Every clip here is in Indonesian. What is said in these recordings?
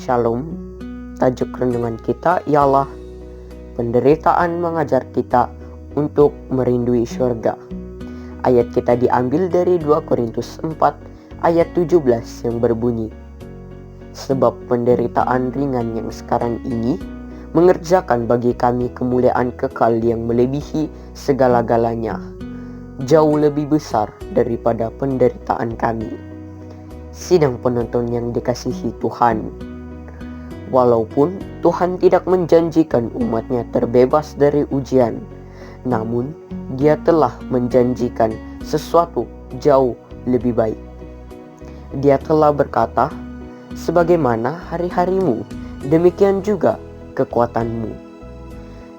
Shalom. Tajuk renungan kita ialah penderitaan mengajar kita untuk merindui surga. Ayat kita diambil dari 2 Korintus 4 ayat 17 yang berbunyi, sebab penderitaan ringan yang sekarang ini mengerjakan bagi kami kemuliaan kekal yang melebihi segala-galanya, jauh lebih besar daripada penderitaan kami. Sidang penonton yang dikasihi Tuhan, walaupun Tuhan tidak menjanjikan umatnya terbebas dari ujian, namun Dia telah menjanjikan sesuatu jauh lebih baik. Dia telah berkata, sebagaimana hari-harimu, demikian juga kekuatanmu.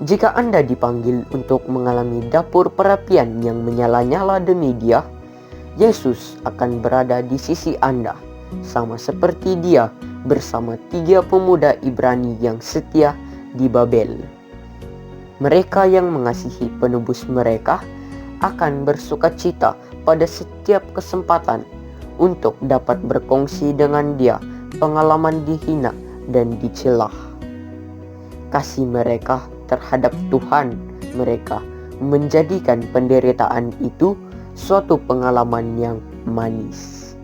Jika Anda dipanggil untuk mengalami dapur perapian yang menyala-nyala demi Dia, Yesus akan berada di sisi Anda, sama seperti Dia bersama 3 pemuda Ibrani yang setia di Babel. Mereka yang mengasihi penebus mereka akan bersukacita pada setiap kesempatan untuk dapat berkongsi dengan Dia pengalaman dihina dan dicelah. Kasih mereka terhadap Tuhan mereka menjadikan penderitaan itu suatu pengalaman yang manis.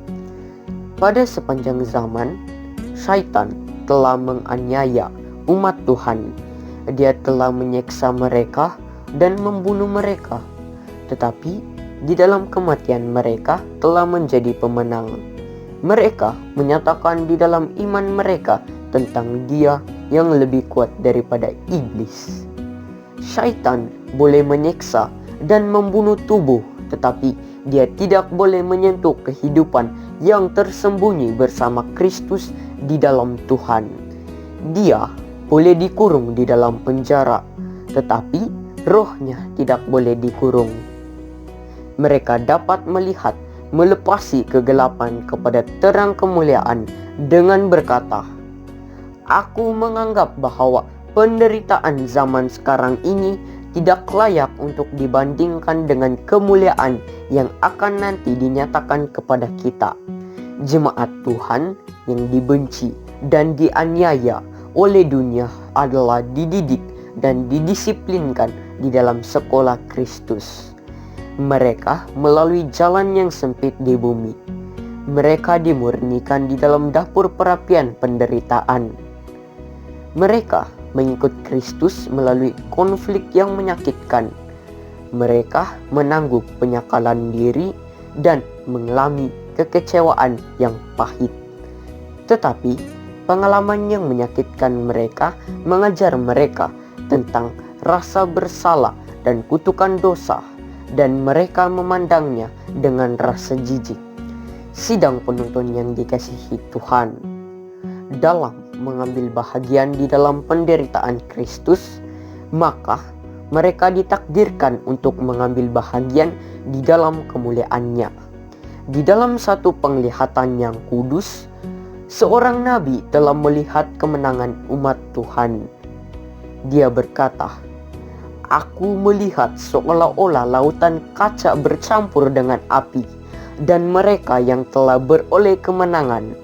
Pada sepanjang zaman, syaitan telah menganiaya umat Tuhan. Dia telah menyiksa mereka dan membunuh mereka, tetapi di dalam kematian mereka telah menjadi pemenang. Mereka menyatakan di dalam iman mereka tentang Dia yang lebih kuat daripada iblis. Syaitan boleh menyiksa dan membunuh tubuh, tetapi dia tidak boleh menyentuh kehidupan yang tersembunyi bersama Kristus di dalam Tuhan. Dia boleh dikurung di dalam penjara, tetapi rohnya tidak boleh dikurung. Mereka dapat melihat melepasi kegelapan kepada terang kemuliaan dengan berkata, aku menganggap bahwa penderitaan zaman sekarang ini tidak layak untuk dibandingkan dengan kemuliaan yang akan nanti dinyatakan kepada kita. Jemaat Tuhan yang dibenci dan dianiaya oleh dunia adalah dididik dan didisiplinkan di dalam sekolah Kristus. Mereka melalui jalan yang sempit di bumi. Mereka dimurnikan di dalam dapur perapian penderitaan. Mereka mengikut Kristus melalui konflik yang menyakitkan. Mereka menanggung penyakalan diri dan mengalami kekecewaan yang pahit. Tetapi pengalaman yang menyakitkan mereka mengajar mereka tentang rasa bersalah dan kutukan dosa, dan mereka memandangnya dengan rasa jijik. Sidang penonton yang dikasihi Tuhan, dalam mengambil bahagian di dalam penderitaan Kristus, maka mereka ditakdirkan untuk mengambil bahagian di dalam kemuliaannya. Di dalam satu penglihatan yang kudus, seorang nabi telah melihat kemenangan umat Tuhan. Dia berkata, aku melihat seolah-olah lautan kaca bercampur dengan api, dan mereka yang telah beroleh kemenangan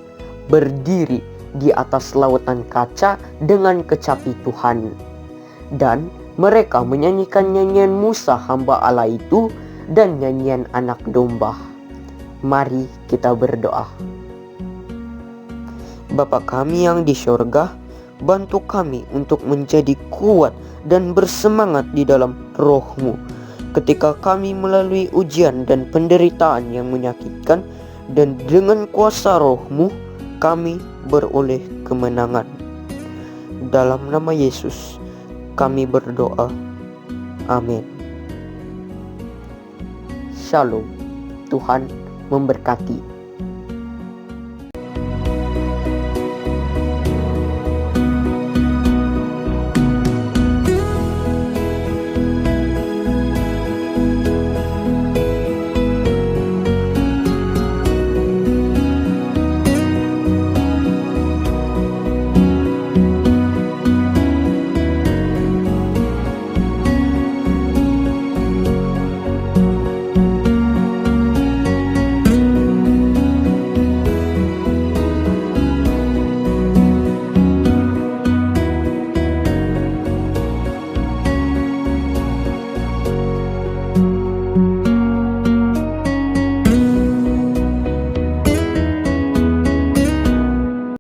berdiri di atas lautan kaca dengan kecapi Tuhan. Dan mereka menyanyikan nyanyian Musa hamba Allah itu dan nyanyian anak domba. Mari kita berdoa. Bapa kami yang di sorga, bantu kami untuk menjadi kuat dan bersemangat di dalam roh-Mu ketika kami melalui ujian dan penderitaan yang menyakitkan, dan dengan kuasa roh-Mu kami beroleh kemenangan. Dalam nama Yesus kami berdoa. Amin. Shalom. Tuhan memberkati.